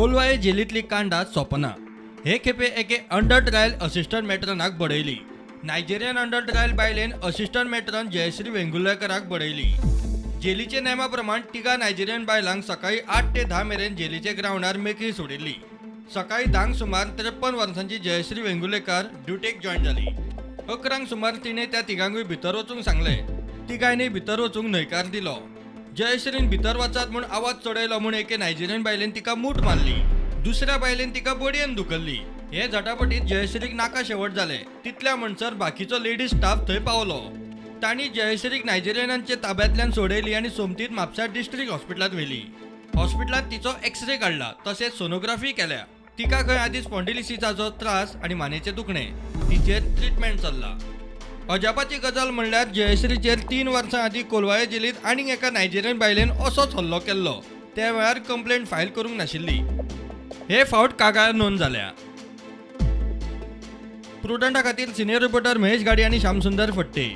कोलवाळे जेलीतली कांडा सोपना। हे खेपे एके अंडर ट्रायल असिस्टंट मेट्रनाक बडयली। नायजेरियन अंडर ट्रायल बायलेन असिस्टंट मेट्रन जयश्री वेंगुर्लेकराक बडयली। जेलीचे नेमा प्रमाण तिगा नायजेरियन बायलांक सकाळी 8 ते 10 मेरेन जेलीचे ग्राउंडार मेकळी सोडिल्ली। सकाळी 10 सुमार 53 वर्सांची जयश्री वेंगुर्लेकार ड्युटेक जॉइन जाली। 11 सुमार तिने त्या तिगांकूय भितर वचूंक सांगले। तिगांनी भितर वचूंक न्हयकार दिलो। जयश्रीन भितर वचात म्हूण आवाज चडयलो म्हूण एके नायजेरियन बायलेन तिका मूठ मारली। दुसऱ्या बायलेन तिका बडयेन धुकल्ली। हे झटापटीत जयश्रीक नाका शेवट जाले। तितल्या म्हणसर बाकीचो लेडीज स्टाफ थंय पावलो। तांणी जयश्रीक नायजेरियनांचे ताब्यांतल्यान सोडयली आनी सोमतीत म्हापसा डिस्ट्रिक्ट हॉस्पिटलांत व्हेली। हॉस्पिटलांत तिचो एक्सरे काडला तशेंच सोनोग्राफी केल्या। तिका खंय आदींच स्पॉन्डिलिसिसाचो त्रास आनी मानेचें दुखणें। तिचेर ट्रिटमेंट चल्ला। अजापाची गजाल म्हणल्यार जयश्रीचेर 3 वर्सां आदीं कोलवाळे जेलींत आनीक एका नायजेरियन बायलेन असोच हल्लो केल्लो। त्या वेळार कंप्लेंट फायल करूंक नाशिल्ली। हे फावट कागाळ नोंद जाल्या। प्रुडंटा खातीर सिनियर रिपोर्टर महेश गाडी आनी श्यामसुंदर फट्टे।